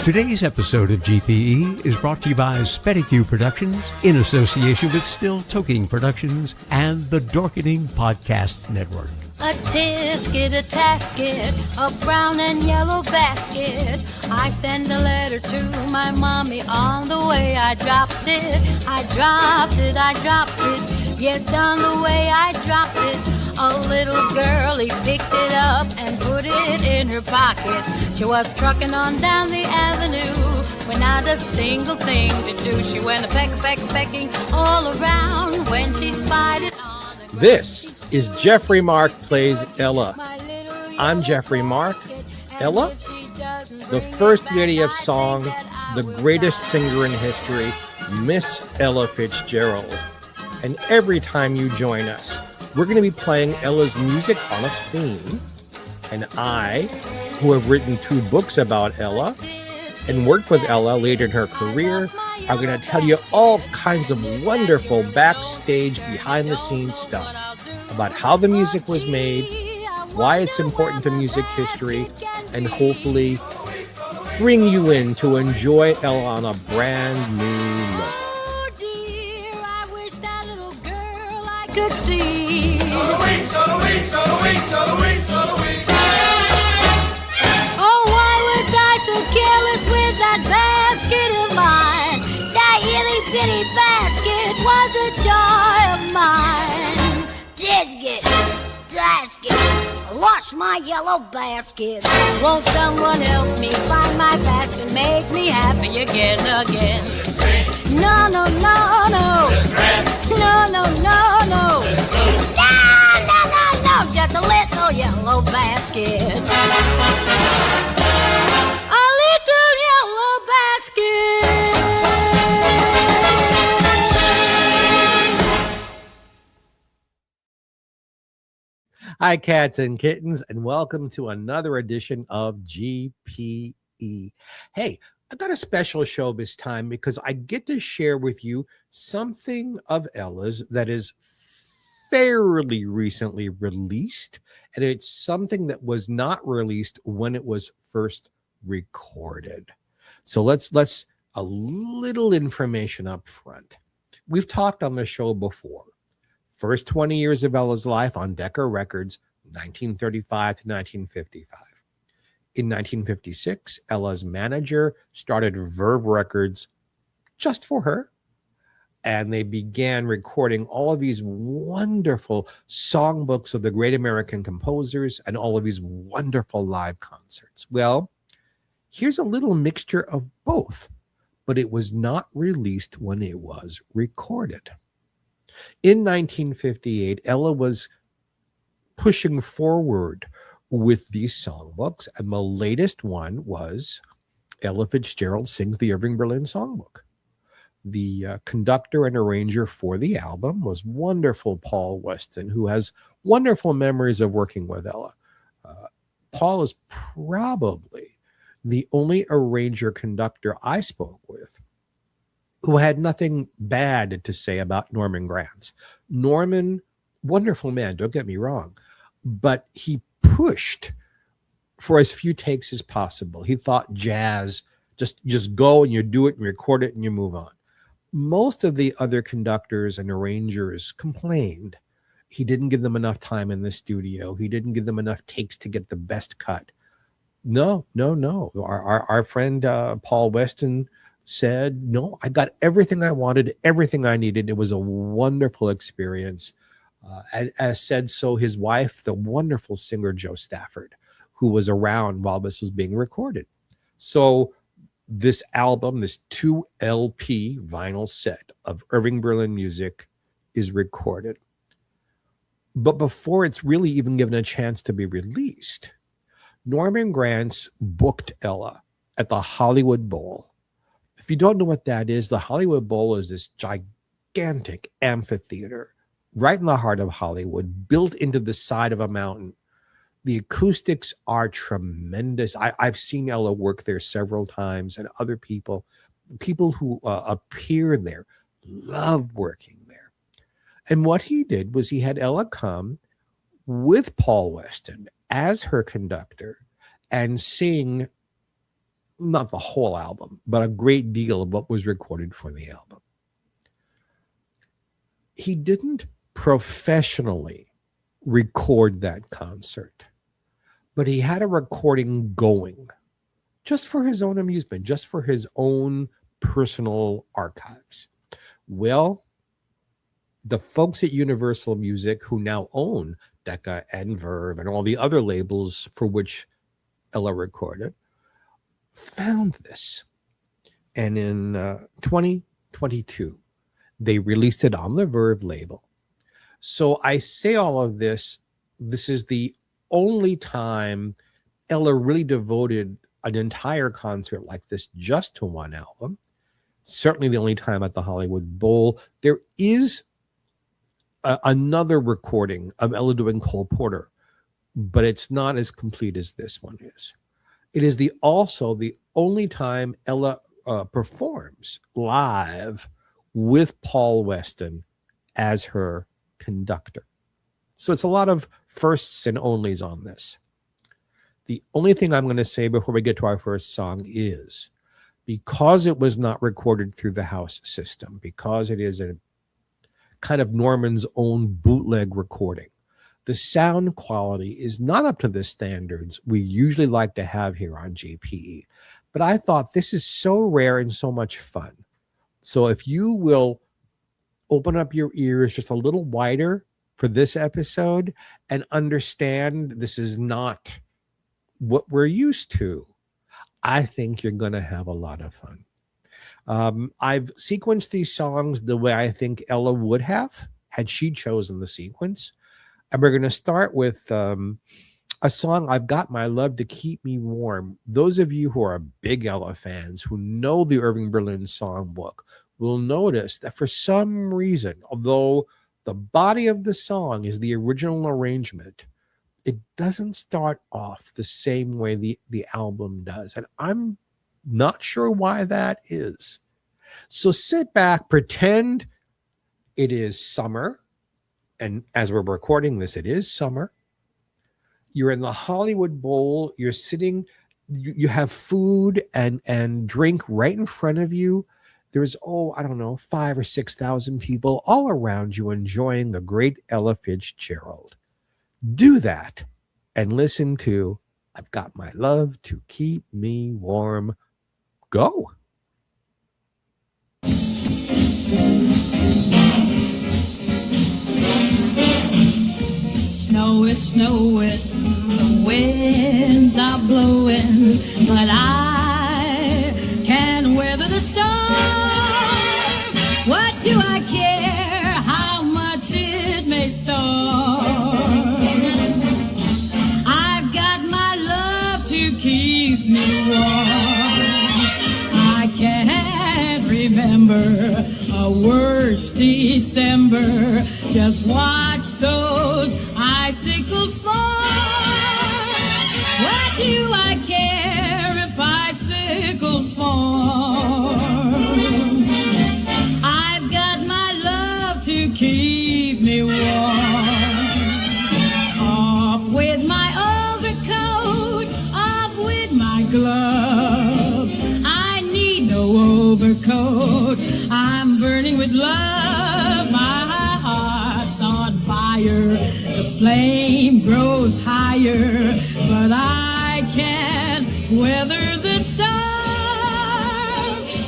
Today's episode of GPE is brought to you by Spedicue Productions in association with Still Toking Productions and the Dorkening Podcast Network. A tisket, a tasket, a brown and yellow basket. I send a letter to my mommy on the way. I dropped it, I dropped it, I dropped it. Yes, on the way I dropped it. A little girlie picked it up and put it in her pocket. She was trucking on down the avenue with not a single thing to do. She went pecking all around when she spied it on the ground. This is Geoffrey Mark Plays Ella. I'm Geoffrey Mark. Ella, the first lady of song, the greatest singer in history, Miss Ella Fitzgerald. And every time you join us, we're going to be playing Ella's music on a theme. And I, who have written 2 books about Ella and worked with Ella later in her career, are going to tell you all kinds of wonderful backstage, behind-the-scenes stuff about how the music was made, why it's important to music history, and hopefully bring you in to enjoy Ella on a brand new level. Could see. Oh, why was I so careless with that basket of mine? That itty bitty basket was a joy of mine. Basket, lost my yellow basket. Won't someone help me find my basket? Make me happy again. No. No, just a little yellow basket. A little yellow basket. Hi, cats and kittens, and welcome to another edition of GPE. Hey, I've got a special show this time because I get to share with you something of Ella's that is fairly recently released, and it's something that was not released when it was first recorded. So let's a little information up front. We've talked on the show before. First 20 years of Ella's life on Decca Records, 1935 to 1955. In 1956, Ella's manager started Verve Records just for her, and they began recording all of these wonderful songbooks of the great American composers and all of these wonderful live concerts. Well, here's a little mixture of both, but it was not released when it was recorded. In 1958, Ella was pushing forward with these songbooks, and the latest one was Ella Fitzgerald Sings the Irving Berlin Songbook. The conductor and arranger for the album was wonderful Paul Weston, who has wonderful memories of working with Ella. Paul is probably the only arranger conductor I spoke with who had nothing bad to say about Norman Granz. Norman, wonderful man, don't get me wrong, but he pushed for as few takes as possible. He thought jazz, just go and you do it and record it and you move on. Most of the other conductors and arrangers complained. He didn't give them enough time in the studio. He didn't give them enough takes to get the best cut. No. Our friend Paul Weston said, no, I got everything I wanted, everything I needed. It was a wonderful experience. As said so his wife, the wonderful singer Jo Stafford, who was around while this was being recorded. So this album, this 2 LP vinyl set of Irving Berlin music is recorded. But before it's really even given a chance to be released, Norman Granz booked Ella at the Hollywood Bowl. If you don't know what that is, the Hollywood Bowl is this gigantic amphitheater right in the heart of Hollywood, built into the side of a mountain. The acoustics are tremendous. I've seen Ella work there several times, and other people who appear there love working there. And what he did was he had Ella come with Paul Weston as her conductor and sing not the whole album, but a great deal of what was recorded for the album. He didn't professionally record that concert, but he had a recording going just for his own amusement, just for his own personal archives. Well, the folks at Universal Music, who now own Decca and Verve and all the other labels for which Ella recorded, found this. And in 2022, they released it on the Verve label. So I say all of this. This is the only time Ella really devoted an entire concert like this just to one album. Certainly the only time at the Hollywood Bowl. There is another recording of Ella doing Cole Porter, but it's not as complete as this one is. It is also the only time Ella performs live with Paul Weston as her conductor. So it's a lot of firsts and onlys on this. The only thing I'm going to say before we get to our first song is, because it was not recorded through the house system, because it is a kind of Norman's own bootleg recording, the sound quality is not up to the standards we usually like to have here on GPE. But I thought this is so rare and so much fun. So if you will open up your ears just a little wider for this episode and understand this is not what we're used to, I think you're going to have a lot of fun. I've sequenced these songs the way I think Ella would have had she chosen the sequence. And we're going to start with a song, I've Got My Love to Keep Me Warm. Those of you who are big Ella fans, who know the Irving Berlin songbook, will notice that for some reason, although the body of the song is the original arrangement, it doesn't start off the same way the album does. And I'm not sure why that is. So sit back, pretend it is summer. And as we're recording this, it is summer. You're in the Hollywood Bowl. You're sitting, you have food and drink right in front of you. There's, 5,000 or 6,000 people all around you enjoying the great Ella Fitzgerald. Do that and listen to I've Got My Love to Keep Me Warm. Go. Snow is snowing, the winds are blowing, but I can weather the storm. What do I care how much it may storm? I've got my love to keep me warm. I can't remember a worse December. Just watch those icicles fall. What do I care if icicles fall? I've got my love to keep me warm. Off with my overcoat, off with my glove. I need no overcoat, I'm burning with love. My heart's on fire, the flame grows higher, but I can't weather the storm.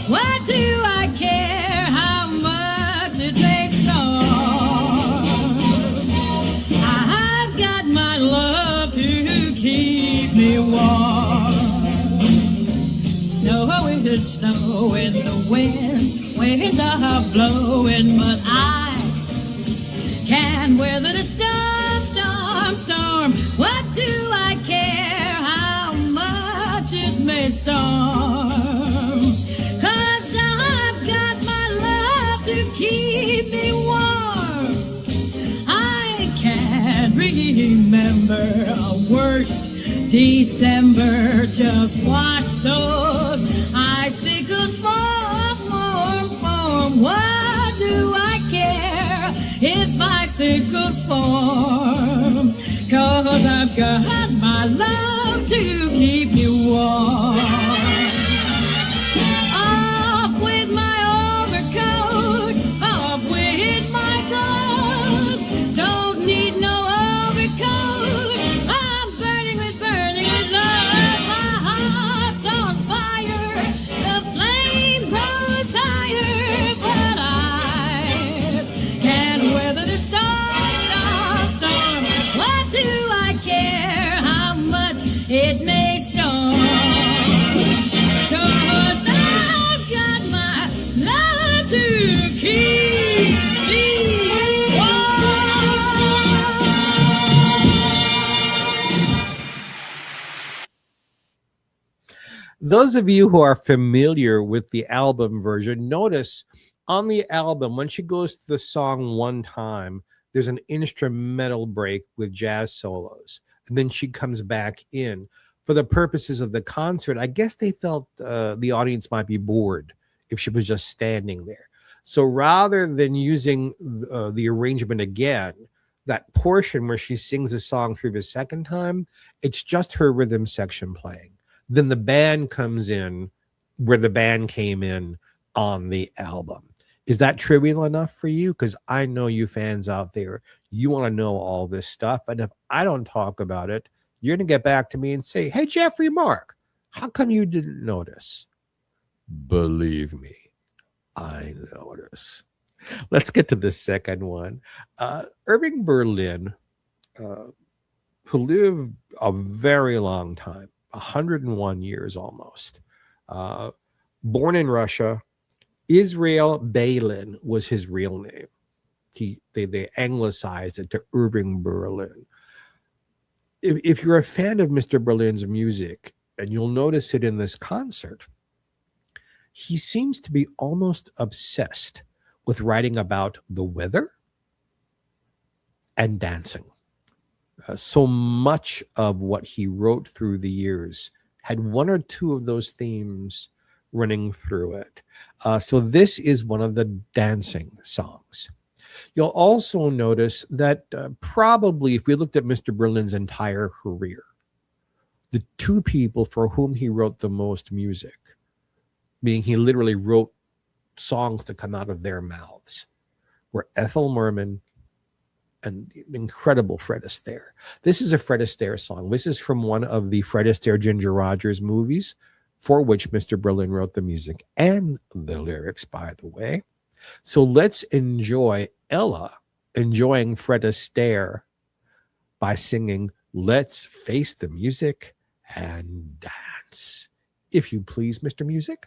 What do I care how much it may storm? I've got my love to keep me warm. Snow is snowing, the winds are blowing, but I can weather the storm, storm, storm. What do I care how much it may storm? 'Cause I've got my love to keep me warm. I can't remember a worst December. Just watch those icicles fall, form, form. What do I care if icicles form? 'Cause I've got my love to keep you warm. Those of you who are familiar with the album version, notice on the album, when she goes to the song one time, there's an instrumental break with jazz solos. And then she comes back in. For the purposes of the concert, I guess they felt the audience might be bored if she was just standing there. So rather than using the arrangement again, that portion where she sings the song through the second time, it's just her rhythm section playing. Then the band comes in where the band came in on the album. Is that trivial enough for you? Because I know you fans out there, you want to know all this stuff. And if I don't talk about it, you're going to get back to me and say, hey, Geoffrey Mark, how come you didn't notice? Believe me, I notice. Let's get to the second one. Irving Berlin, who lived a very long time, 101 years almost. Born in Russia, Israel Berlin was his real name. They anglicized it to Irving Berlin. If you're a fan of Mr. Berlin's music, and you'll notice it in this concert, he seems to be almost obsessed with writing about the weather and dancing. So much of what he wrote through the years had one or two of those themes running through it. So this is one of the dancing songs. You'll also notice that probably if we looked at Mr. Berlin's entire career, the two people for whom he wrote the most music, meaning he literally wrote songs to come out of their mouths, were Ethel Merman and the incredible Fred Astaire. This is a Fred Astaire song. This is from one of the Fred Astaire Ginger Rogers movies, for which Mr. Berlin wrote the music and the lyrics, by the way. So let's enjoy Ella enjoying Fred Astaire by singing Let's Face the Music and Dance. If you please, Mr. Music.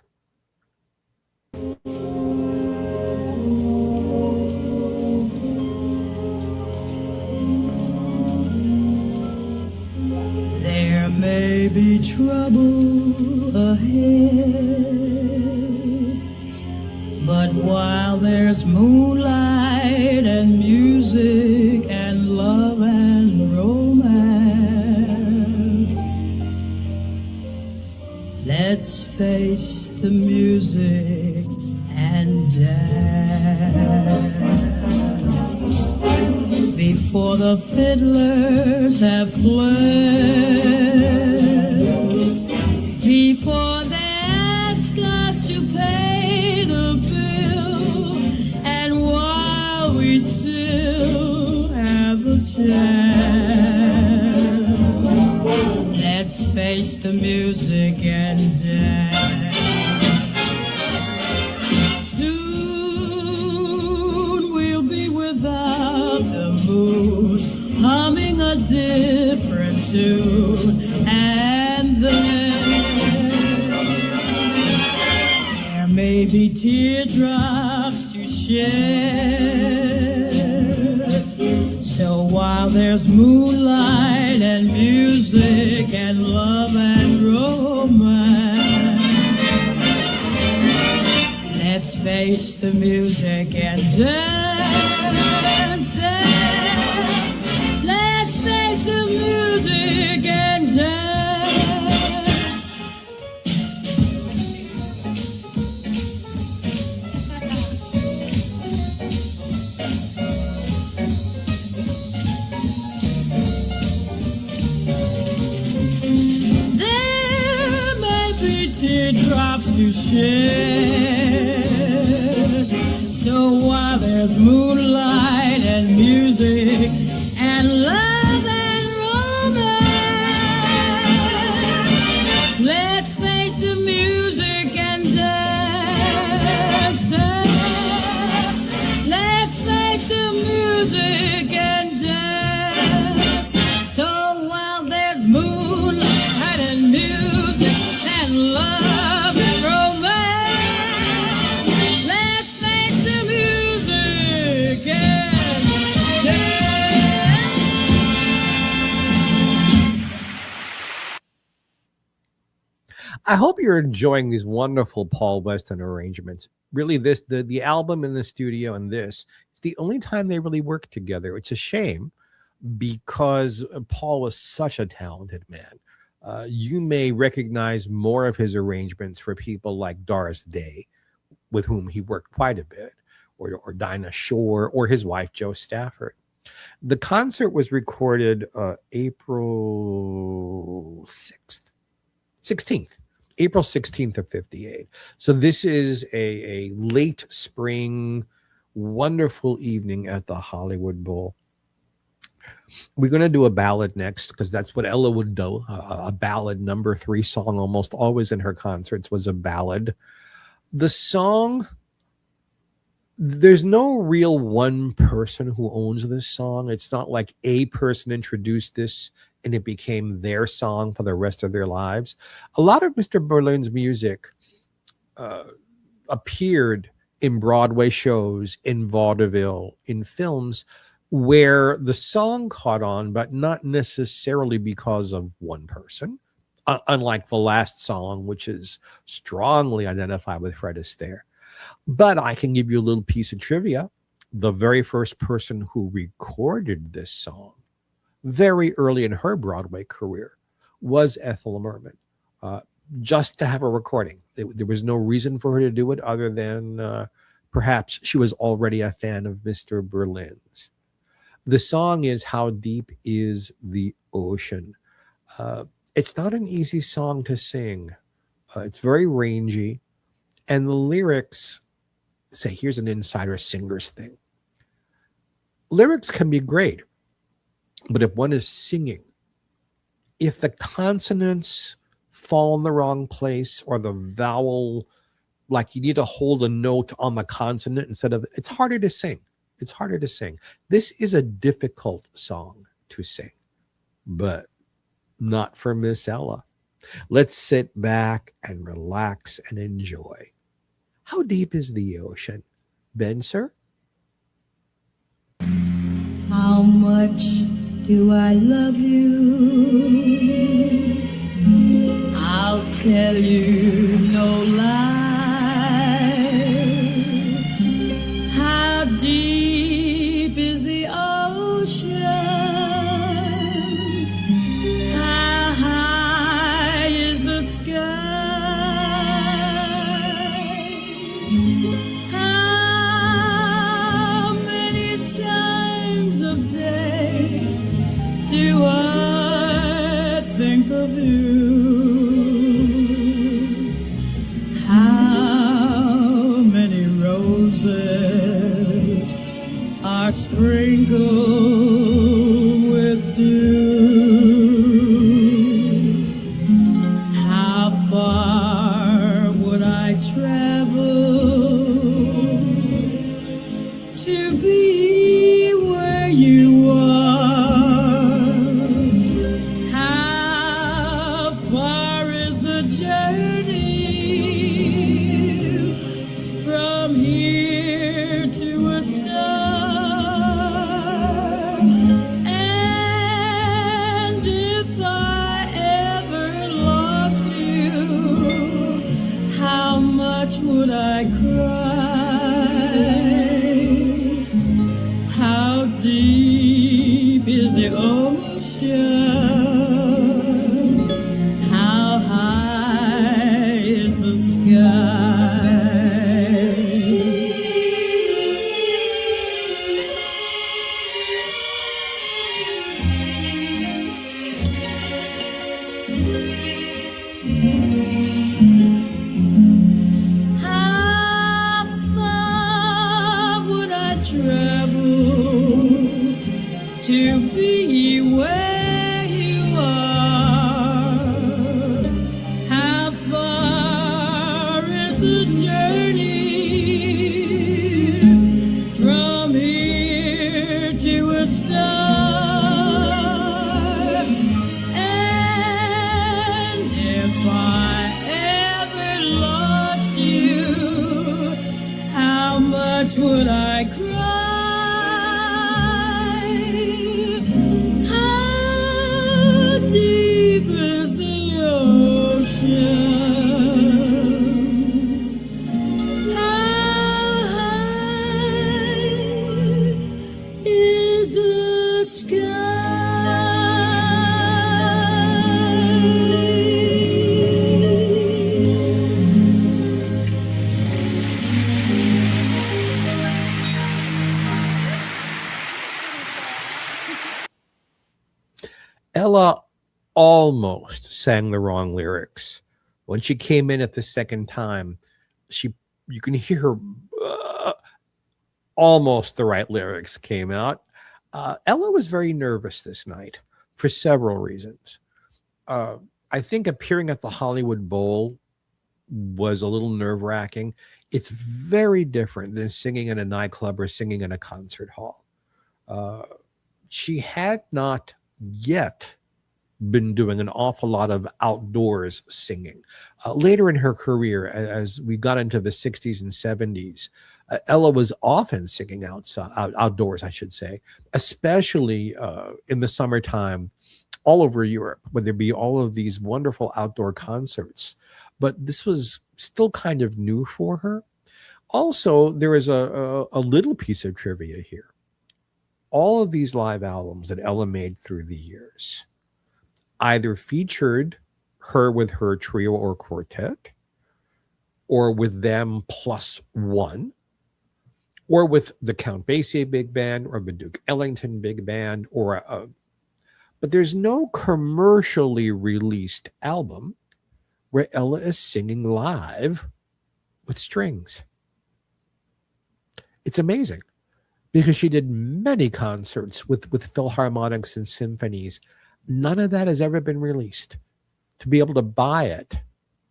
There may be trouble ahead, but while there's moonlight and music and love and romance, let's face the music and dance. Before the fiddlers have fled, before they ask us to pay the bill, and while we still have a chance, let's face the music and dance. Soon we'll be without the moon, humming a different tune, and then there may be teardrops to shed. So while there's moonlight and music and love and romance, let's face the music and dance, dance. Let's face the music and dance. There may be teardrops to shed. So while there's moonlight and music and love and romance, let's face the music and dance, dance. Let's face the music and dance. So while there's moonlight and music and love and romance, let's face the music and dance. I hope you're enjoying these wonderful Paul Weston arrangements. Really, the album in the studio and this, it's the only time they really work together. It's a shame because Paul was such a talented man. You may recognize more of his arrangements for people like Doris Day, with whom he worked quite a bit, or Dinah Shore, or his wife, Jo Stafford. The concert was recorded April 16th of 58. So this is a late spring, wonderful evening at the Hollywood Bowl. We're going to do a ballad next because that's what Ella would do. A ballad, number 3 song, almost always in her concerts was a ballad. The song, there's no real one person who owns this song. It's not like a person introduced this and it became their song for the rest of their lives. A lot of Mr. Berlin's music appeared in Broadway shows, in vaudeville, in films, where the song caught on, but not necessarily because of one person, unlike the last song, which is strongly identified with Fred Astaire. But I can give you a little piece of trivia. The very first person who recorded this song very early in her Broadway career was Ethel Merman, just to have a recording. There was no reason for her to do it other than perhaps she was already a fan of Mr. Berlin's. The song is How Deep Is the Ocean? It's not an easy song to sing. It's very rangy. And the lyrics say, here's an insider singer's thing. Lyrics can be great, but if one is singing, if the consonants fall in the wrong place or the vowel, like you need to hold a note on the consonant instead of, it's harder to sing. It's harder to sing. This is a difficult song to sing, but not for Miss Ella. Let's sit back and relax and enjoy. How deep is the ocean? Ben, sir? How much do I love you? I'll tell you no lie. How deep is the ocean? How high is the sky? How many times a day do I think of you? How many roses are sprinkled with dew? How far would I travel to be where you are? How far is the journey from here to a star? And if I ever lost you, how much would I cry? How deep is the ocean? How high is the sky? How far would I travel to be where you are? How far is the journey from here to a star? And if I ever lost you, how much would I cry? How deep Ella almost sang the wrong lyrics. When she came in at the second time, you can hear her almost the right lyrics came out. Ella was very nervous this night for several reasons. I think appearing at the Hollywood Bowl was a little nerve-wracking. It's very different than singing in a nightclub or singing in a concert hall. She had not yet been doing an awful lot of outdoors singing. Later in her career, as we got into the 60s and 70s, Ella was often singing outdoors, I should say, especially in the summertime all over Europe, where there'd be all of these wonderful outdoor concerts. But this was still kind of new for her. Also, there is a little piece of trivia here. All of these live albums that Ella made through the years either featured her with her trio or quartet, or with them plus one, or with the Count Basie Big Band, or the Duke Ellington Big Band, but there's no commercially released album where Ella is singing live with strings. It's amazing, because she did many concerts with philharmonics and symphonies. None of that has ever been released. To be able to buy it,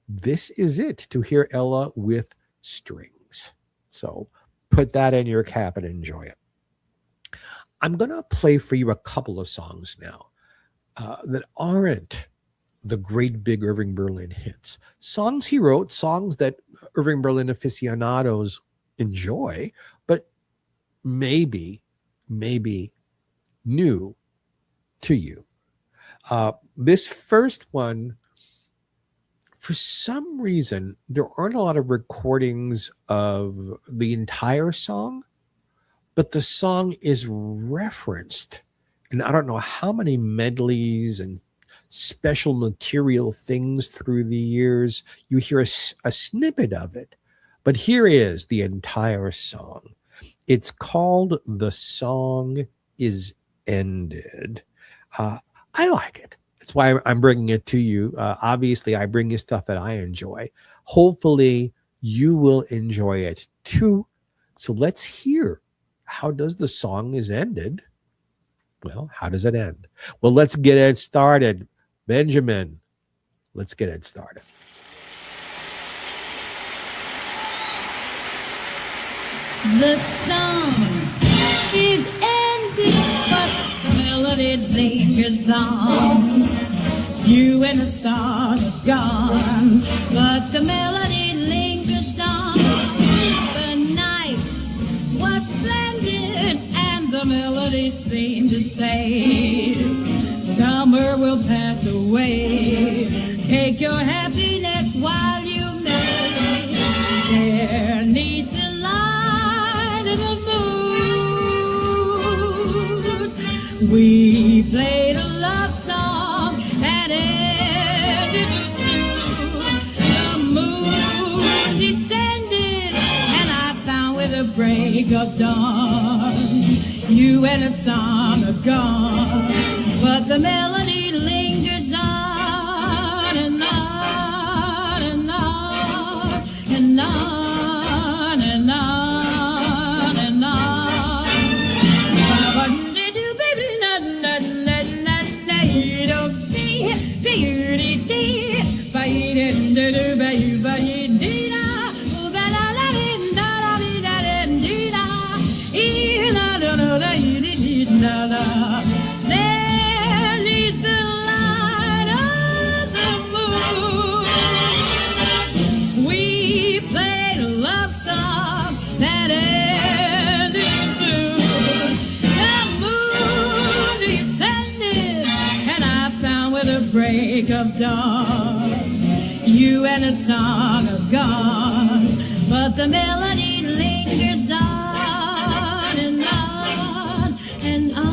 this is it, to hear Ella with strings. So put that in your cap and enjoy it. I'm going to play for you a couple of songs now that aren't the great big Irving Berlin hits. Songs he wrote, songs that Irving Berlin aficionados enjoy, but maybe new to you. This first one, for some reason, there aren't a lot of recordings of the entire song, but the song is referenced in I don't know how many medleys and special material things through the years. You hear a snippet of it, but here is the entire song. It's called "The Song Is Ended." I like it. That's why I'm bringing it to you. Obviously, I bring you stuff that I enjoy. Hopefully, you will enjoy it too. So let's hear, how does the song is ended? Well, how does it end? Well, let's get it started. Benjamin, let's get it started. The song is ended, but the melody lingers on. You and the song are gone, but the melody lingers on. The night was splendid, and the melody seemed to say, summer will pass away. Take your happiness while you may. There neath the light of the moon, we played a love song that ended too soon. The moon descended, and I found with the break of dawn, you and the song are gone, but the melody lingers on and on and on and on and on and on. Baby, na na na na na, you don't be beauty dee, bye dee dee bye bye dee da, ba la la dee da da dee da dee da, ee la la la la dee da da. There neath the light of the moon, we played a love song that ended soon. The moon descended, and I found with the break of dawn, you and the song are gone, but the melody lingers on and on and on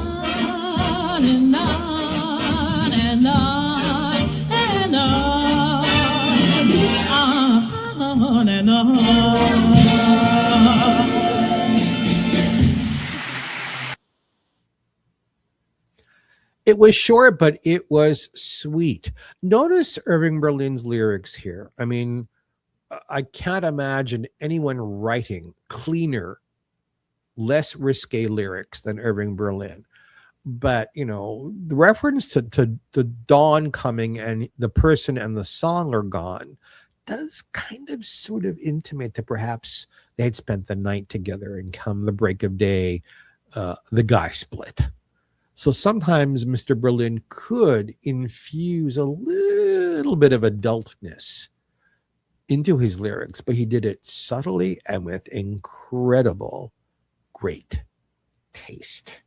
It was short, but it was sweet. Notice Irving Berlin's lyrics here. I mean, I can't imagine anyone writing cleaner, less risque lyrics than Irving Berlin. But, you know, the reference to the dawn coming and the person and the song are gone does kind of sort of intimate that perhaps they had spent the night together and come the break of day, the guy split. So sometimes Mr. Berlin could infuse a little bit of adultness into his lyrics, but he did it subtly and with incredible, great taste.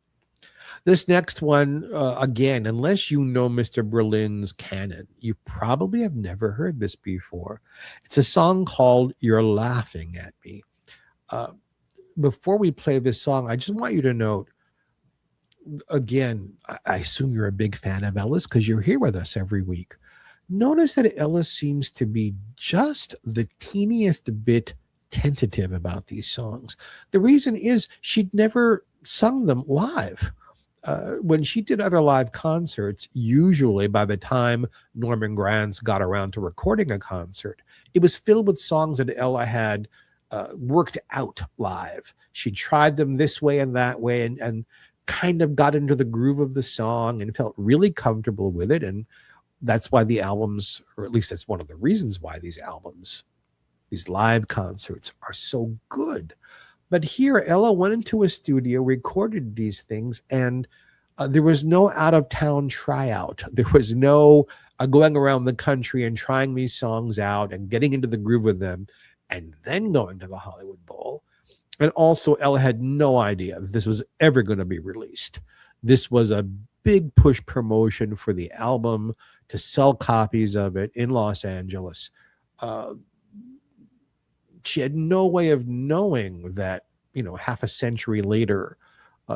This next one, again, unless you know Mr. Berlin's canon, you probably have never heard this before. It's a song called You're Laughing at Me. Before we play this song, I just want you to note, again, I assume you're a big fan of Ella's because you're here with us every week. Notice that Ella seems to be just the teeniest bit tentative about these songs. The reason is she'd never sung them live. When she did other live concerts, usually by the time Norman Granz got around to recording a concert, it was filled with songs that Ella had worked out live. She tried them this way and that way and kind of got into the groove of the song and felt really comfortable with it. And that's why the albums, or at least that's one of the reasons why these albums, these live concerts are so good. But here, Ella went into a studio, recorded these things, and there was no out-of-town tryout. There was no going around the country and trying these songs out and getting into the groove with them and then going to the Hollywood Bowl. And also, Ella had no idea if this was ever going to be released. This was a big push promotion for the album to sell copies of it in Los Angeles. She had no way of knowing that, you know, half a century later,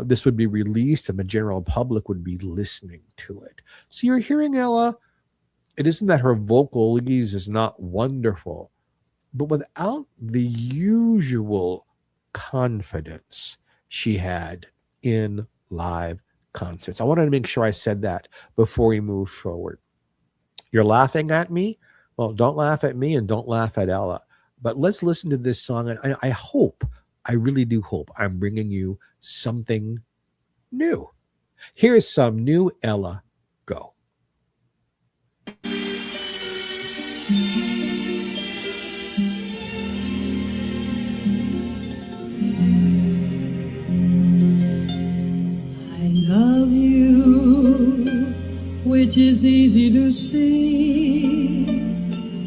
this would be released and the general public would be listening to it. So you're hearing Ella. It isn't that her vocals is not wonderful, but without the usual confidence she had in live concerts. I wanted to make sure I said that before we move forward. You're laughing at me? Well, don't laugh at me and don't laugh at Ella. But let's listen to this song. And I hope, I really do hope I'm bringing you something new. Here's some new Ella. Go. Love you, which is easy to see,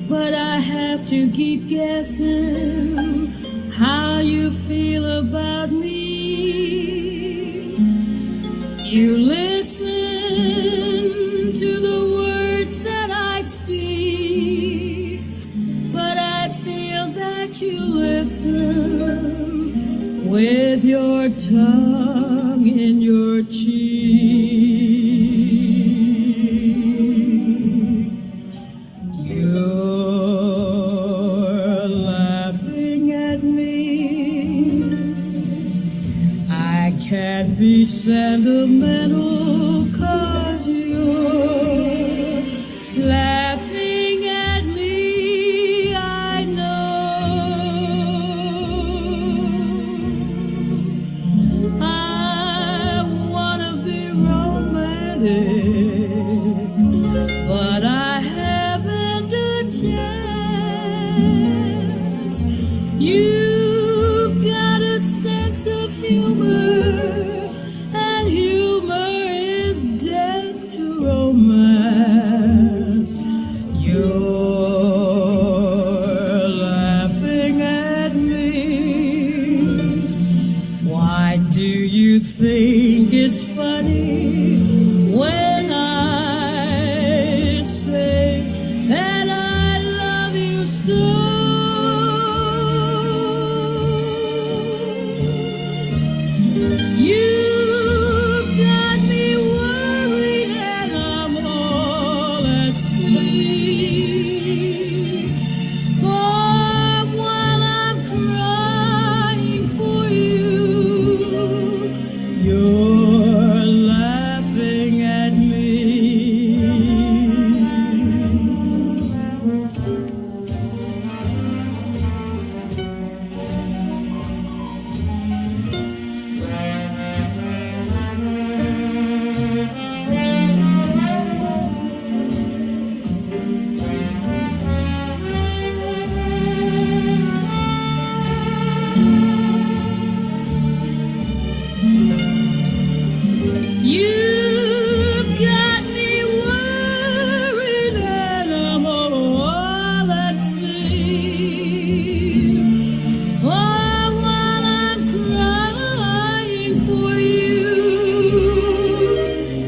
but I have to keep guessing how you feel about me. You listen to the words that I speak, but I feel that you listen with your tongue in your cheek. You're laughing at me. I can't be sentimental 'cause you're laughing at me. I know I wanna be romantic, but I haven't a chance. You've got a sense of humor, and humor is death to romance. You're laughing at me. Why do you think it's funny when I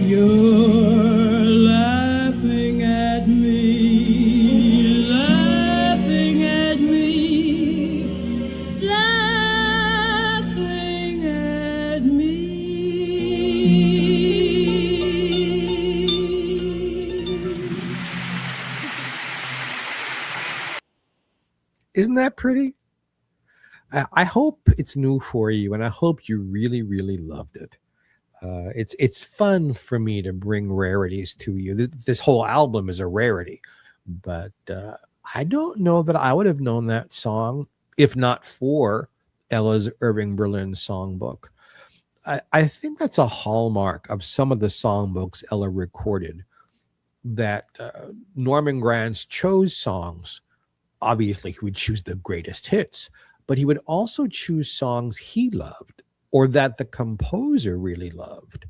You're laughing at me, laughing at me, laughing at me. Isn't that pretty? I hope it's new for you, and I hope you really, really loved it. It's fun for me to bring rarities to you. This whole album is a rarity, but I don't know that I would have known that song if not for Ella's Irving Berlin songbook. I think that's a hallmark of some of the songbooks Ella recorded, that Norman Granz chose songs. Obviously, he would choose the greatest hits, but he would also choose songs he loved or that the composer really loved,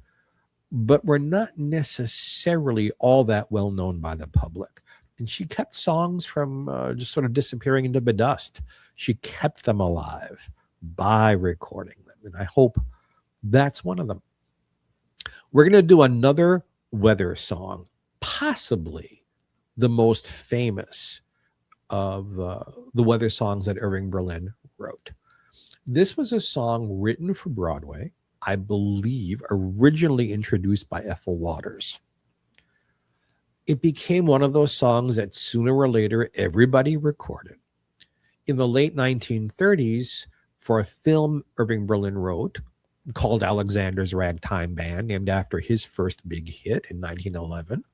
but were not necessarily all that well known by the public. And she kept songs from just sort of disappearing into the dust. She kept them alive by recording them. And I hope that's one of them. We're going to do another weather song, possibly the most famous of the weather songs that Irving Berlin wrote. This was a song written for Broadway, I believe originally introduced by Ethel Waters. It became one of those songs that sooner or later everybody recorded. In the late 1930s, for a film Irving Berlin wrote called Alexander's Ragtime Band, named after his first big hit in 1911,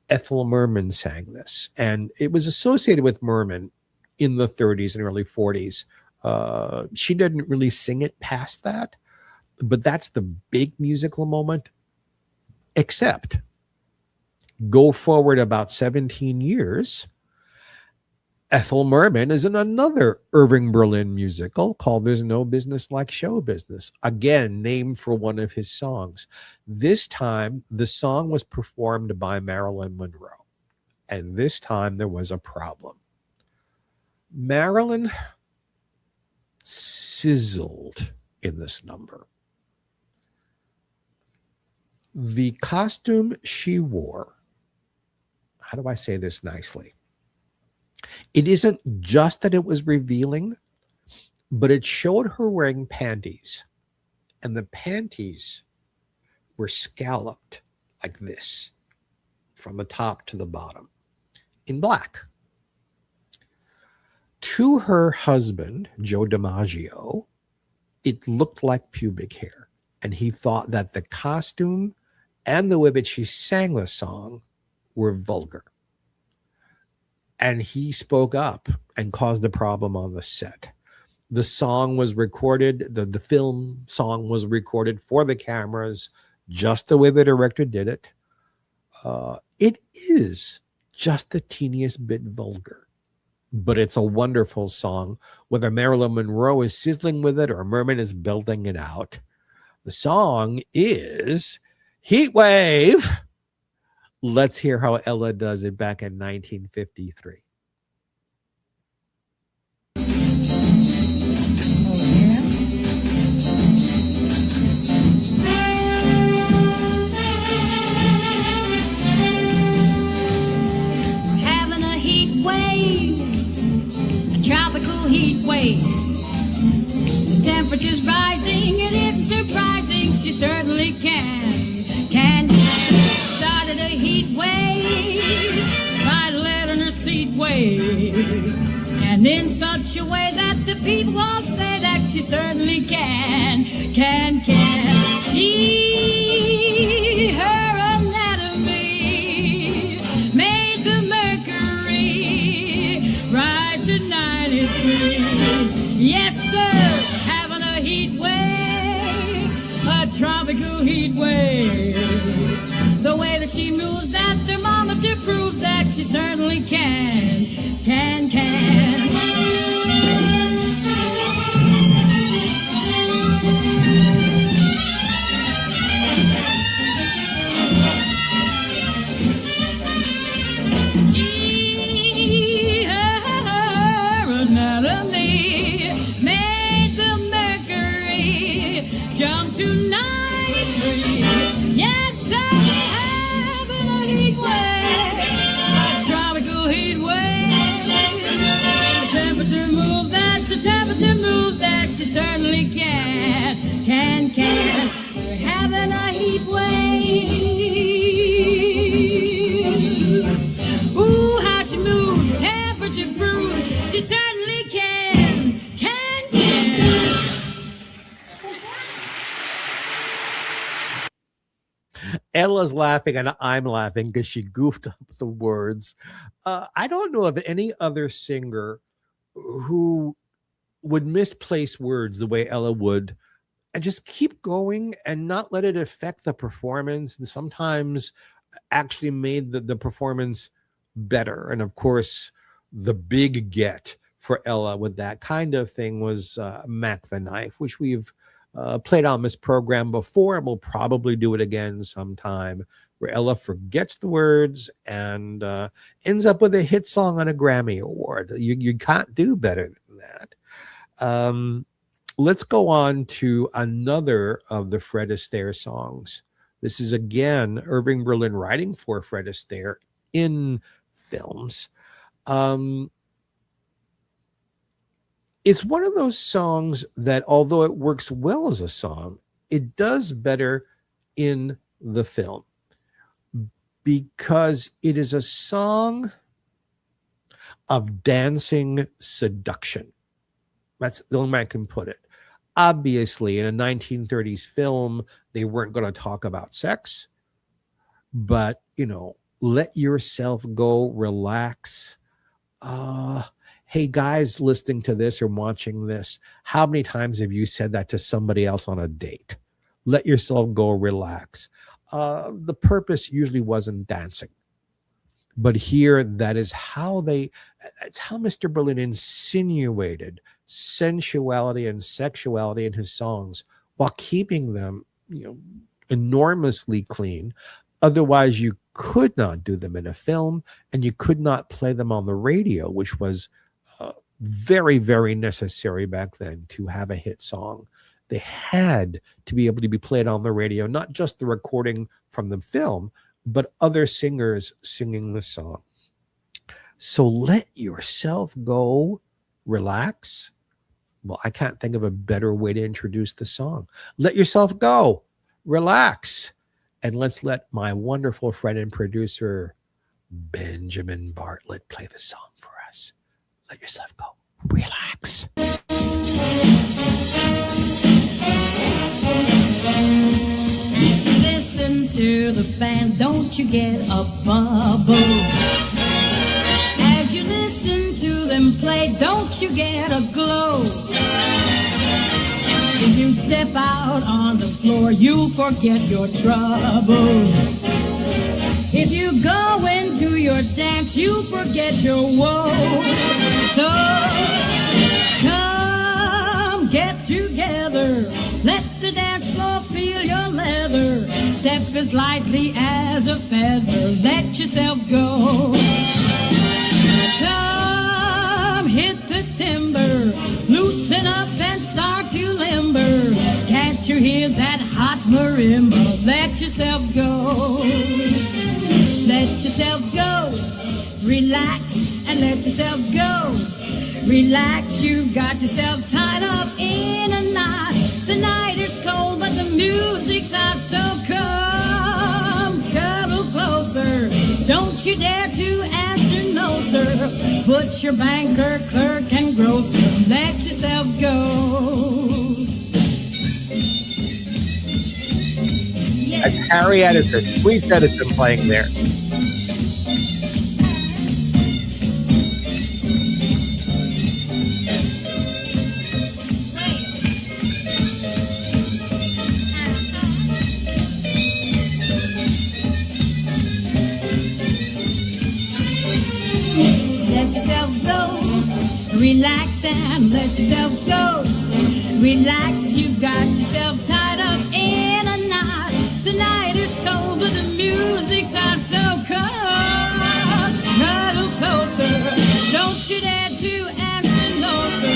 Ethel Merman sang this. And it was associated with Merman in the 30s and early 40s. She didn't really sing it past that, but that's the big musical moment. Except go forward about 17 years, Ethel Merman is in another Irving Berlin musical called There's No Business Like Show Business, again named for one of his songs. This time, the song was performed by Marilyn Monroe, and this time there was a problem. Marilyn sizzled in this number. The costume she wore, how do I say this nicely? It isn't just that it was revealing, but it showed her wearing panties, and the panties were scalloped like this from the top to the bottom in black. To her husband, Joe DiMaggio, it looked like pubic hair, and he thought that the costume and the way that she sang the song were vulgar. And he spoke up and caused a problem on the set. The song was recorded, the film song was recorded for the cameras, just the way the director did it. It is just the teeniest bit vulgar, but it's a wonderful song. Whether Marilyn Monroe is sizzling with it or Merman is belting it out, the song is Heat Wave. Let's hear how Ella does it back in 1953. Having a heat wave, a tropical heat wave. The temperature's rising and it's surprising. She certainly can. Started a heat wave by letting her seat wave, and in such a way that the people all say that she certainly can. She, her anatomy made the mercury rise to 93. Yes, sir, having a heat wave, a tropical heat wave. The way that she moves, that thermometer proves that she certainly can. Gee, her anatomy made the mercury jump to 93. Yes, sir. Ella's laughing and I'm laughing because she goofed up the words. I don't know of any other singer who would misplace words the way Ella would and just keep going and not let it affect the performance, and sometimes actually made the performance better. And of course, the big get for Ella with that kind of thing was Mac the Knife, which we've played on this program before, and we'll probably do it again sometime, where Ella forgets the words and ends up with a hit song on a Grammy Award. You can't do better than that. Let's go on to another of the Fred Astaire songs. This is again Irving Berlin writing for Fred Astaire in films. It's one of those songs that, although it works well as a song, it does better in the film because it is a song of dancing seduction. That's the only way I can put it. Obviously, in a 1930s film, they weren't going to talk about sex, but, let yourself go, relax. Hey, guys listening to this or watching this, how many times have you said that to somebody else on a date? Let yourself go, relax. The purpose usually wasn't dancing. But here, it's how Mr. Berlin insinuated sensuality and sexuality in his songs while keeping them, enormously clean. Otherwise, you could not do them in a film, and you could not play them on the radio, which was very, very necessary back then to have a hit song. They had to be able to be played on the radio, not just the recording from the film, but other singers singing the song. So let yourself go, relax. Well, I can't think of a better way to introduce the song. Let yourself go, relax. And let's let my wonderful friend and producer, Benjamin Bartlett, play the song for us. Let yourself go, relax. Listen to the band, don't you get a bubble? As you listen to them play, don't you get a glow? If you step out on the floor, you'll forget your trouble. If you go into your dance, you'll forget your woe. So come get together, let the dance floor feel your leather. Step as lightly as a feather, let yourself go. Come hit the timber, loosen up and start to limber. Can't you hear that hot marimba? Let yourself go. Let yourself go. Relax and let yourself go. Relax, you got yourself tied up in a knot. The night is cold, but the music's hot, so come a closer. Don't you dare to answer no, sir. Put your banker, clerk, and grocer. Let yourself go. That's Harry Edison, Sweet Edison playing there. Let yourself go, relax and let yourself go. Relax, you got yourself tied up in a knot. The night is cold, but the music's hot, so come cuddle closer. Don't you dare to answer no, sir.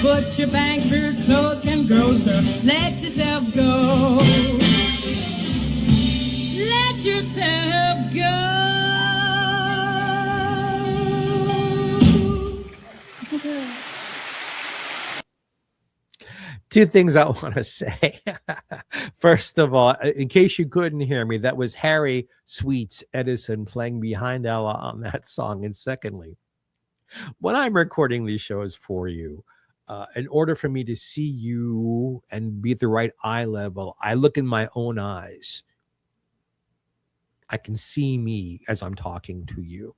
Put your banker, cloak, and grocer. Let yourself go. Let yourself go. Two things I want to say. First of all, in case you couldn't hear me, that was Harry Sweets Edison playing behind Ella on that song. And secondly, when I'm recording these shows for you, in order for me to see you and be at the right eye level, I look in my own eyes. I can see me as I'm talking to you.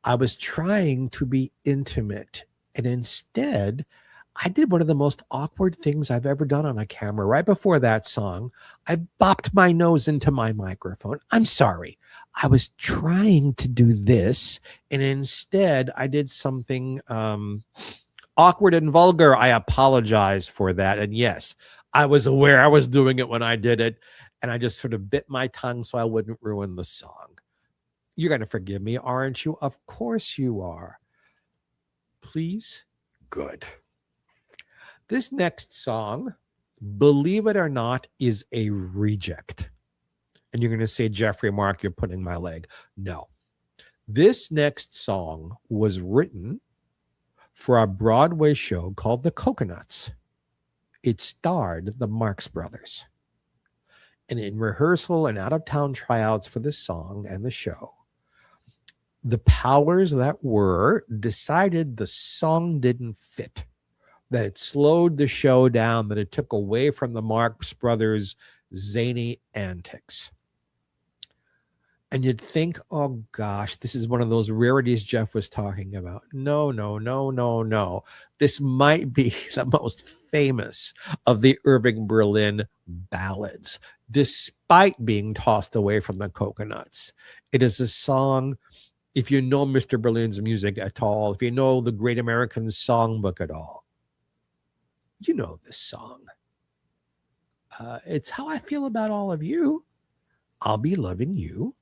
I was trying to be intimate, and instead, I did one of the most awkward things I've ever done on a camera. Right before that song, I bopped my nose into my microphone. I'm sorry. I was trying to do this, and instead, I did something awkward and vulgar. I apologize for that. And yes, I was aware I was doing it when I did it, and I just sort of bit my tongue so I wouldn't ruin the song. You're going to forgive me, aren't you? Of course you are. Please? Good. This next song, believe it or not, is a reject. And you're going to say, Geoffrey Mark, you're putting my leg. No. This next song was written for a Broadway show called The Coconuts. It starred the Marx Brothers. And in rehearsal and out-of-town tryouts for the song and the show, the powers that were decided the song didn't fit, that it slowed the show down, that it took away from the Marx Brothers' zany antics. And you'd think, oh gosh, this is one of those rarities Jeff was talking about. No, no, no, no, no. This might be the most famous of the Irving Berlin ballads, despite being tossed away from the Coconuts. It is a song, if you know Mr. Berlin's music at all, if you know the Great American Songbook at all, you know this song. It's how I feel about all of you. I'll be loving you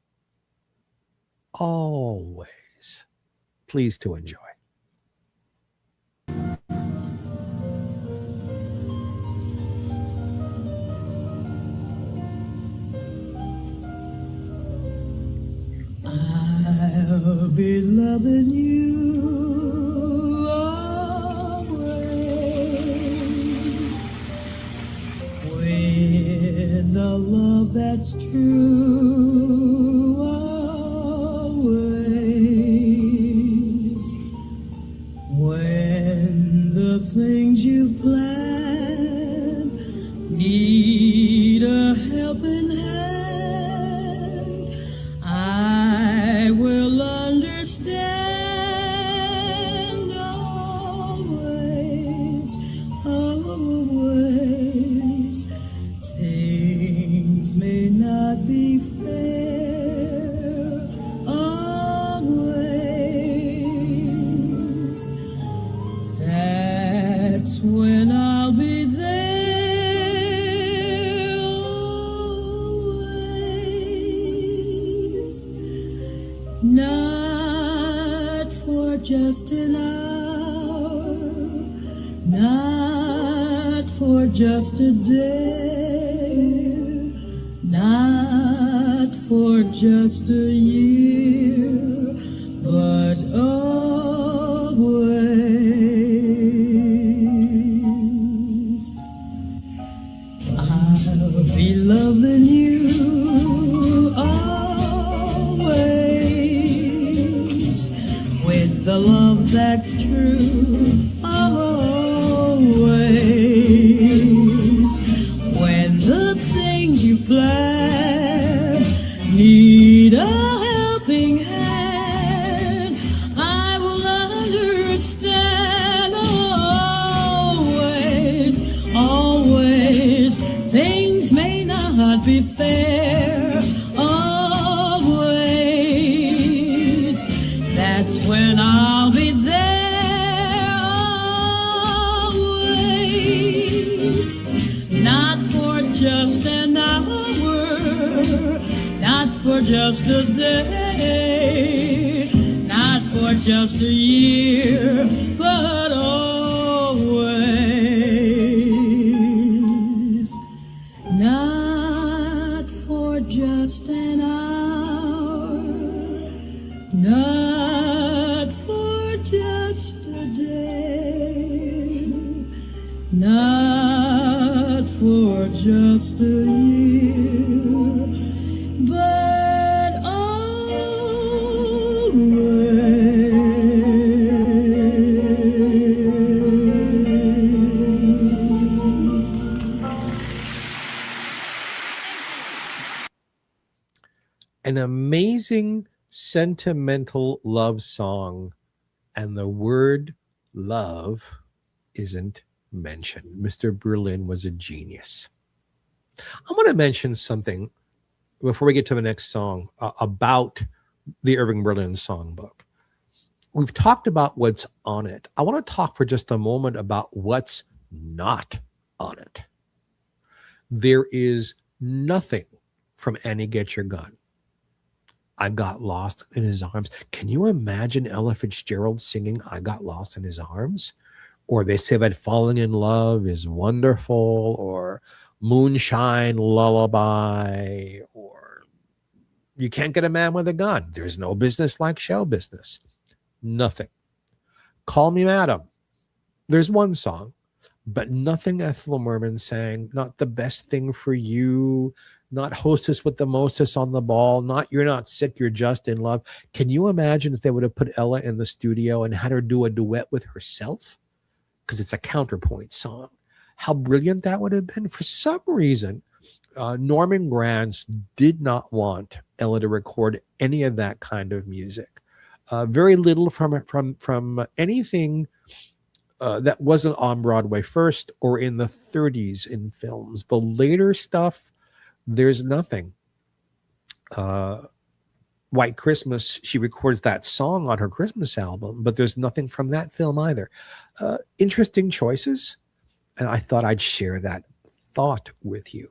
always. Please to enjoy. I'll be loving you always, with a love that's true, always, when the things you've planned need a helping hand. I will understand always, always. Things may not be fair always. That's when I'll be there. Not for just an hour, not for just a day, not for just a year, but always. I'll be loving you always, with the love that's true, always, when the things you plan need a helping hand. I will understand always, always. Things may not be fair always. That's when I'll be there always. Not for just an hour, not for just a day, not for just a year, but always. Not for just an hour, not for just a day, not for just a year, but An amazing sentimental love song, and the word love isn't mentioned. Mr. Berlin was a genius. I want to mention something before we get to the next song about the Irving Berlin songbook. We've talked about what's on it. I want to talk for just a moment about what's not on it. There is nothing from Annie Get Your Gun. I Got Lost in His Arms. Can you imagine Ella Fitzgerald singing I Got Lost in His Arms? Or They Say That Falling in Love is Wonderful, or Moonshine Lullaby, or You Can't Get a Man with a Gun. There's no business like show business. Nothing. Call Me Madam. There's one song, but nothing Ethel Merman sang. Not The Best Thing for You, not Hostess with the Mostess on the Ball, not You're Not Sick, You're Just in Love. Can you imagine if they would have put Ella in the studio and had her do a duet with herself? Because it's a counterpoint song. How brilliant that would have been. For some reason, Norman Granz did not want Ella to record any of that kind of music. Very little from anything that wasn't on Broadway first or in the 30s in films. The later stuff, there's nothing. White Christmas, she records that song on her Christmas album, but there's nothing from that film either. Interesting choices, and I thought I'd share that thought with you.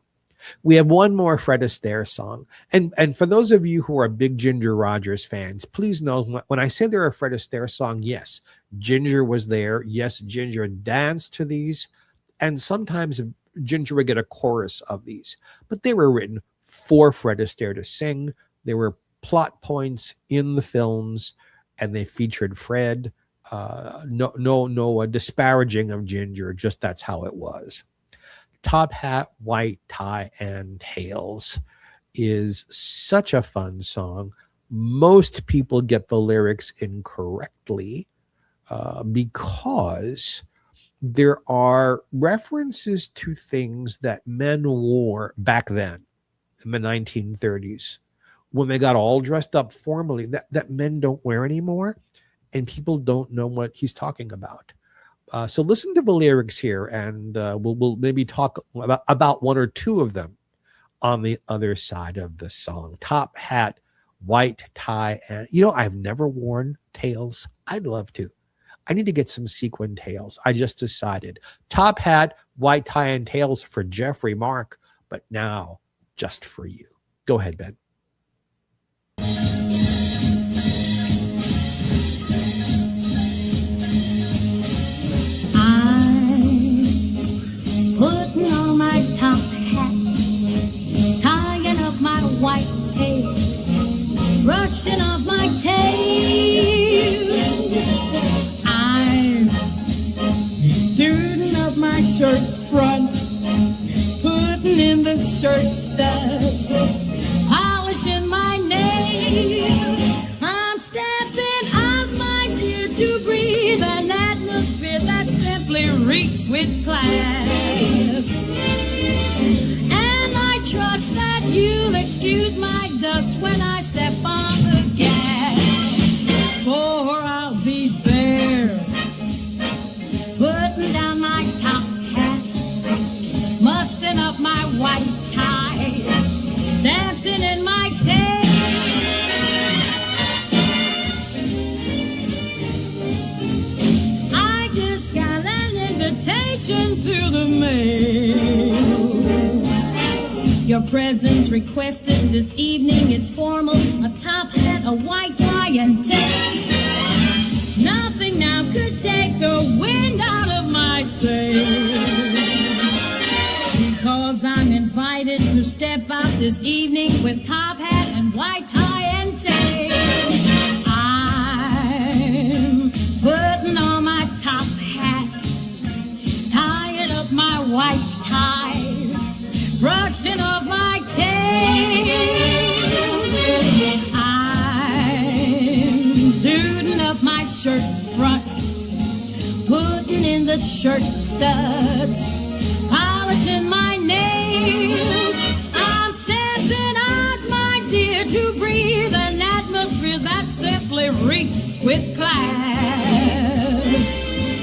We have one more Fred Astaire song. And for those of you who are big Ginger Rogers fans, please know when I say they're a Fred Astaire song, yes, Ginger was there. Yes, Ginger danced to these. And sometimes Ginger would get a chorus of these. But they were written for Fred Astaire to sing. They were plot points in the films, and they featured Fred. No disparaging of Ginger, just that's how it was. Top Hat, White Tie, and Tails is such a fun song. Most people get the lyrics incorrectly because there are references to things that men wore back then in the 1930s when they got all dressed up formally that men don't wear anymore, and people don't know what he's talking about. So listen to the lyrics here, and we'll maybe talk about one or two of them on the other side of the song. Top Hat, White Tie, and I've never worn tails. I'd love to. I need to get some sequin tails. I just decided. Top Hat, White Tie, and Tails for Geoffrey Mark, but now just for you. Go ahead, Ben. Putting on my top hat, tying up my white tails, brushing off my tails. I'm doing up my shirt front, putting in the shirt studs, polishing my nails. I'm stepping out, my dear, to breathe an atmosphere that simply reeks with class. And I trust that you'll excuse my dust when I step on the gas, for I'll be there, putting down my top hat, mussing up my white tie, dancing in my tail. I just got an invitation to the mail. Your presence requested this evening, it's formal. A top hat, a white tie, and tail. Nothing now could take the wind out of my sails, because I'm invited to step out this evening with top hat and white tie and tails. I'm putting on my top hat, tying up my white tie, brushing off my tail. I'm doing up my shirt front, putting in the shirt studs, polishing my nails. I'm stepping out, my dear, to breathe an drinks with class.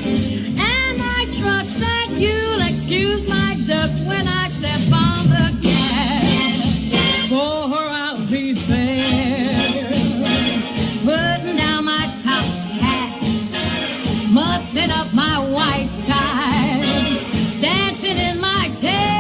And I trust that you'll excuse my dust when I step on the gas. For I'll be there, putting down my top hat, mussing up my white tie, dancing in my tail.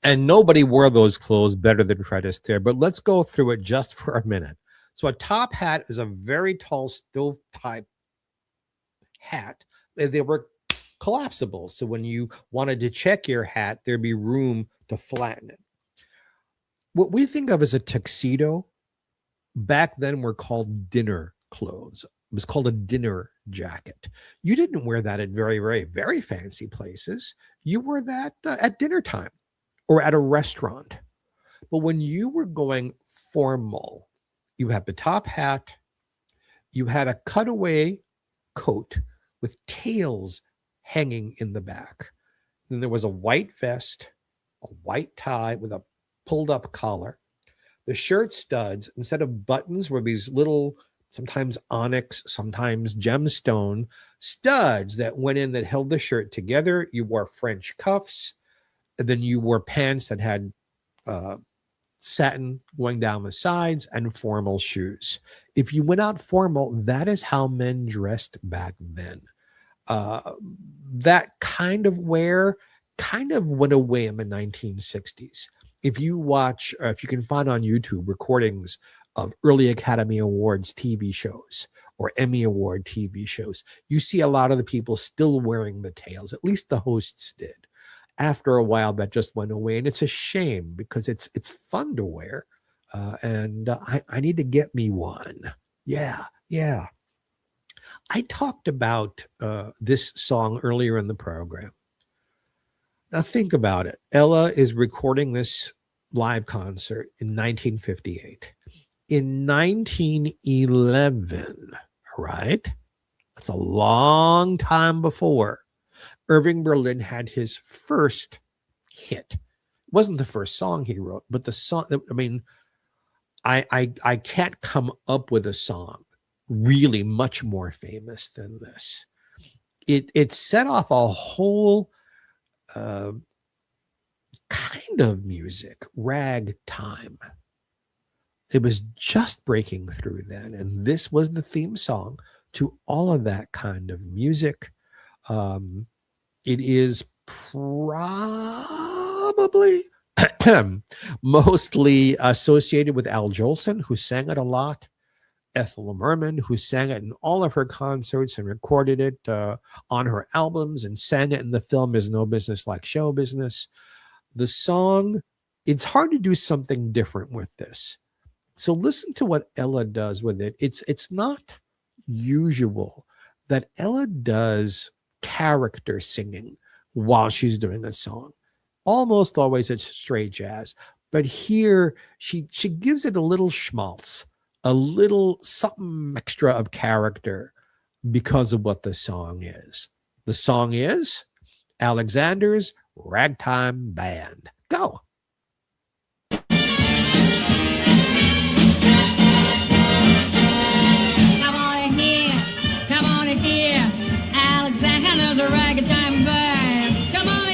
And nobody wore those clothes better than Fred Astaire. But let's go through it just for a minute. So a top hat is a very tall stovepipe hat. They were collapsible. So when you wanted to check your hat, there'd be room to flatten it. What we think of as a tuxedo back then were called dinner clothes. It was called a dinner jacket. You didn't wear that at very, very, very fancy places. You wore that at dinner time or at a restaurant. But when you were going formal, you had the top hat, you had a cutaway coat with tails hanging in the back. Then there was a white vest, a white tie with a pulled up collar. The shirt studs, instead of buttons, were these little, sometimes onyx, sometimes gemstone studs that went in that held the shirt together. You wore French cuffs, and then you wore pants that had satin going down the sides and formal shoes. If you went out formal, that is how men dressed back then. That kind of wear kind of went away in the 1960s. If you watch, if you can find on YouTube recordings of early Academy Awards TV shows or Emmy Award TV shows, you see a lot of the people still wearing the tails. At least the hosts did. After a while, that just went away, and it's a shame because it's fun to wear, and I need to get me one. Yeah. I talked about this song earlier in the program. Now think about it. Ella is recording this live concert in 1958. In 1911, right? That's a long time before. Irving Berlin had his first hit. It wasn't the first song he wrote, but the song, I mean, I can't come up with a song really much more famous than this. It set off a whole kind of music, ragtime. It was just breaking through then, and this was the theme song to all of that kind of music. It is probably mostly associated with Al Jolson, who sang it a lot, Ethel Merman, who sang it in all of her concerts and recorded it on her albums and sang it in the film Is No Business Like Show Business. The song, it's hard to do something different with this. So listen to what Ella does with it. It's not usual that Ella does character singing while she's doing a song. Almost always it's straight jazz, but here she gives it a little schmaltz, a little something extra of character because of what the song is. The song is Alexander's Ragtime Band. Go. Come on in here, Alexander's a ragtime band. Come on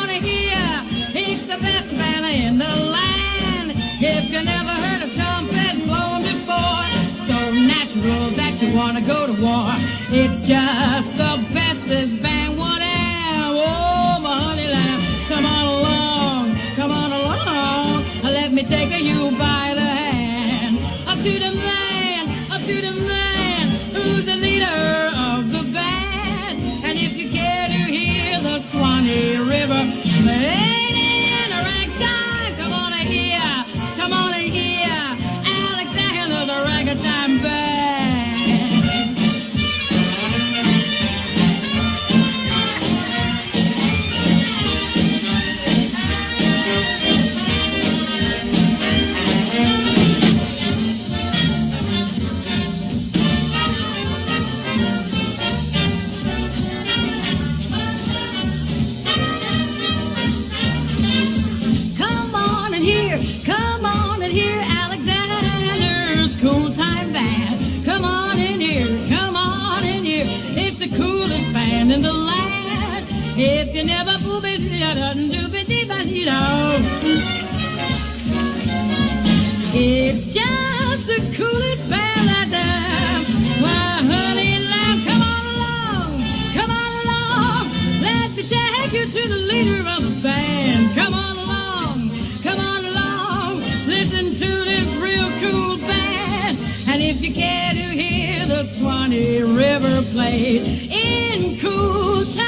in here, he's the best band in the land. If you never heard a trumpet blowing before, so natural that you want to go to war. It's just the bestest band one have. Oh, my honey lamb, come on along, let me take you by the hand. Up to the man, who's the leader of the band. And if you care to hear the Swanee River played in a ragtime, come on in here, Alexander's a ragtime band. if you never poop it, it's just the coolest band out there. Why, honey, lamb, come on along. Let me take you to the leader of the band. Come on along. Listen to this real cool band. And if you care to hear the Swanee River played in cool time,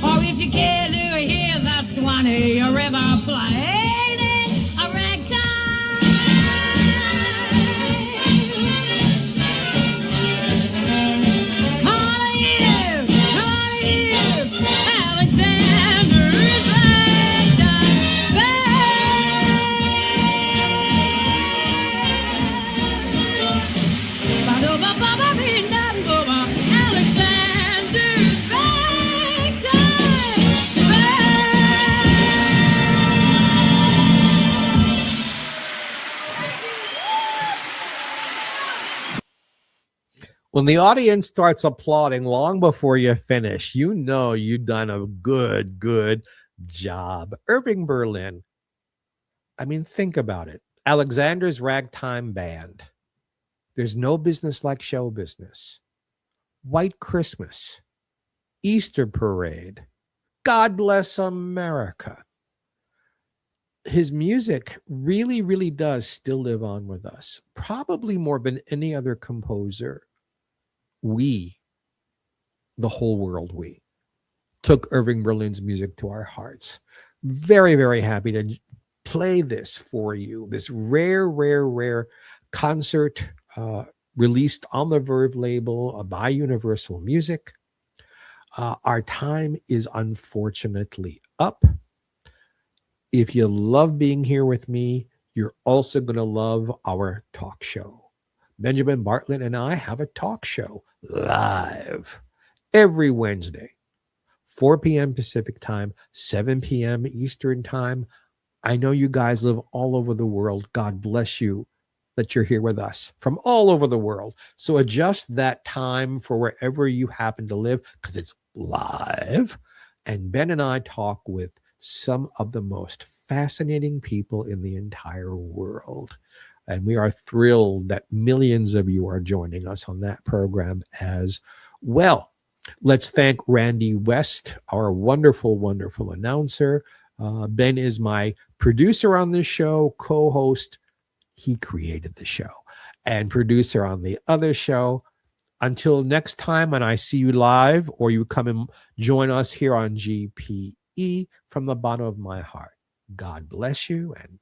or if you care to hear the Swanee River played in a ragtime, come on here, Alexander's ragtime Alexander's ragtime When the audience starts applauding long before you finish, you know you've done a good job. Irving Berlin. I mean, think about it. Alexander's Ragtime Band. There's no business like show business. White Christmas. Easter Parade. God Bless America. His music really does still live on with us. Probably more than any other composer. We, the whole world, we took Irving Berlin's music to our hearts. Very happy to play this for you. This rare concert released on the Verve label by Universal Music. Our time is unfortunately up. If you love being here with me, you're also going to love our talk show. Benjamin Bartlett and I have a talk show live every Wednesday, 4 p.m. Pacific time, 7 p.m. Eastern time. I know you guys live all over the world. God bless you that you're here with us from all over the world. So adjust that time for wherever you happen to live because it's live. And Ben and I talk with some of the most fascinating people in the entire world. And we are thrilled that millions of you are joining us on that program as well. Let's thank Randy West, our wonderful announcer. Ben is my producer on this show, co-host. He created the show and producer on the other show. Until next time, and I see you live or you come and join us here on GPE, from the bottom of my heart, God bless you and